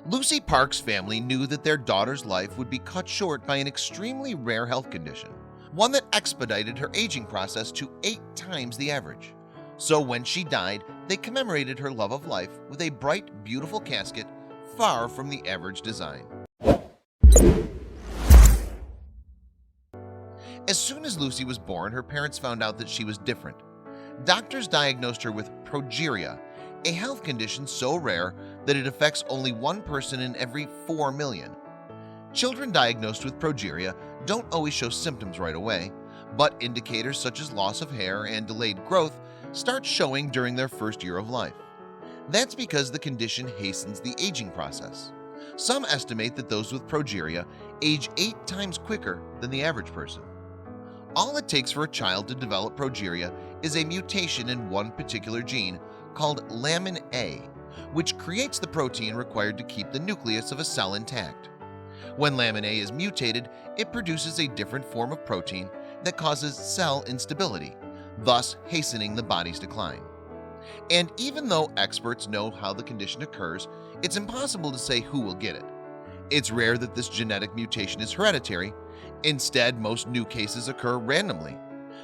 Lucy Park's family knew that their daughter's life would be cut short by an extremely rare health condition, one that expedited her aging process to 8 times the average. So when she died, they commemorated her love of life with a bright, beautiful casket far from the average design. As soon as Lucy was born, her parents found out that she was different. Doctors diagnosed her with progeria, a health condition so rare that it affects only one person in every 4 million. Children diagnosed with progeria don't always show symptoms right away, but indicators such as loss of hair and delayed growth start showing during their first year of life. That's because the condition hastens the aging process. Some estimate that those with progeria age 8 times quicker than the average person. All it takes for a child to develop progeria is a mutation in one particular gene called lamin A, which creates the protein required to keep the nucleus of a cell intact. When lamin A is mutated, it produces a different form of protein that causes cell instability, thus hastening the body's decline. And even though experts know how the condition occurs, it's impossible to say who will get it. It's rare that this genetic mutation is hereditary. Instead, most new cases occur randomly.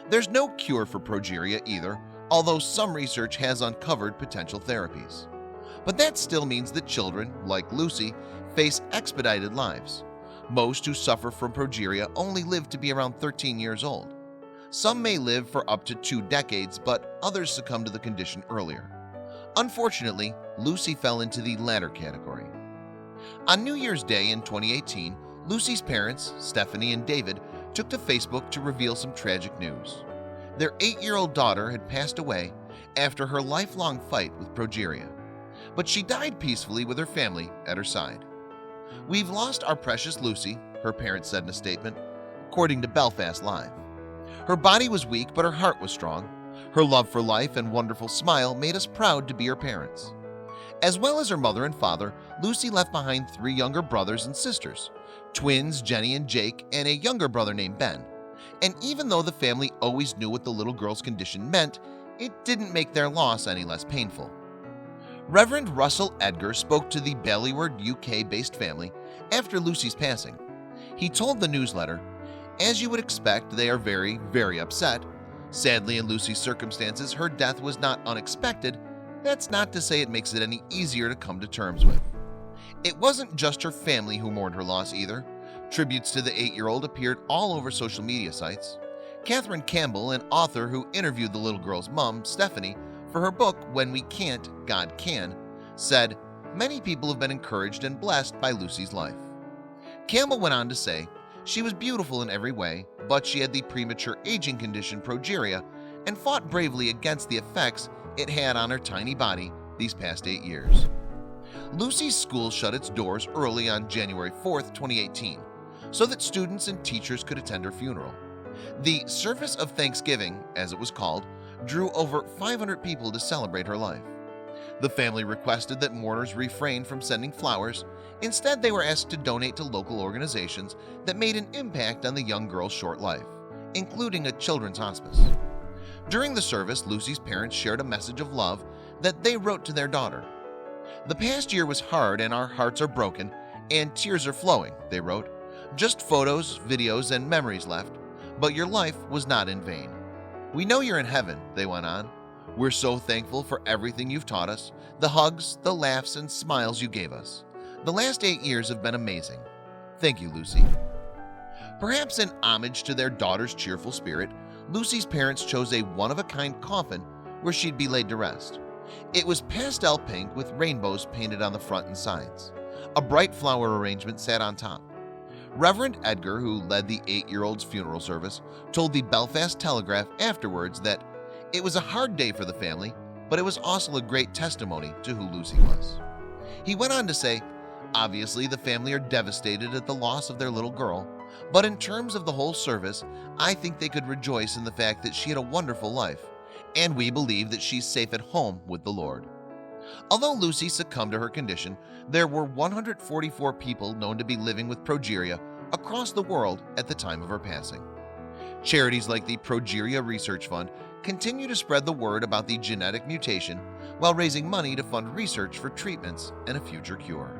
There's no cure for progeria either, although some research has uncovered potential therapies. But that still means that children, like Lucy, face expedited lives. Most who suffer from progeria only live to be around 13 years old. Some may live for up to 2 decades, but others succumb to the condition earlier. Unfortunately, Lucy fell into the latter category. On New Year's Day in 2018, Lucy's parents, Stephanie and David, took to Facebook to reveal some tragic news. Their 8-year-old daughter had passed away after her lifelong fight with progeria, but she died peacefully with her family at her side. "We've lost our precious Lucy," her parents said in a statement, according to Belfast Live. "Her body was weak, but her heart was strong. Her love for life and wonderful smile made us proud to be her parents." As well as her mother and father, Lucy left behind 3 younger brothers and sisters, twins Jenny and Jake, and a younger brother named Ben. And even though the family always knew what the little girl's condition meant, it didn't make their loss any less painful. Reverend Russell Edgar spoke to the Ballywood, UK-based family after Lucy's passing. He told the newsletter, "As you would expect, they are very, very upset. Sadly, in Lucy's circumstances, her death was not unexpected. That's not to say it makes it any easier to come to terms with." It wasn't just her family who mourned her loss either. Tributes to the 8-year-old appeared all over social media sites. Catherine Campbell, an author who interviewed the little girl's mom, Stephanie, for her book When We Can't, God Can, said, "Many people have been encouraged and blessed by Lucy's life." Campbell went on to say, "She was beautiful in every way, but she had the premature aging condition progeria and fought bravely against the effects it had on her tiny body these past 8 years." Lucy's school shut its doors early on January 4th, 2018, so that students and teachers could attend her funeral. The Service of Thanksgiving, as it was called, drew over 500 people to celebrate her life. The family requested that mourners refrain from sending flowers. Instead, they were asked to donate to local organizations that made an impact on the young girl's short life, including a children's hospice. During the service, Lucy's parents shared a message of love that they wrote to their daughter. "The past year was hard and our hearts are broken and tears are flowing," they wrote. "Just photos, videos, and memories left, but your life was not in vain. We know you're in heaven," they went on. "We're so thankful for everything you've taught us, the hugs, the laughs, and smiles you gave us. The last 8 years have been amazing. Thank you, Lucy." Perhaps in homage to their daughter's cheerful spirit, Lucy's parents chose a one-of-a-kind coffin where she'd be laid to rest. It was pastel pink with rainbows painted on the front and sides. A bright flower arrangement sat on top. Reverend Edgar, who led the 8-year-old's funeral service, told the Belfast Telegraph afterwards that it was a hard day for the family, but it was also a great testimony to who Lucy was. He went on to say, "Obviously, the family are devastated at the loss of their little girl, but in terms of the whole service, I think they could rejoice in the fact that she had a wonderful life, and we believe that she's safe at home with the Lord." Although Lucy succumbed to her condition, there were 144 people known to be living with progeria across the world at the time of her passing. Charities like the Progeria Research Fund continue to spread the word about the genetic mutation while raising money to fund research for treatments and a future cure.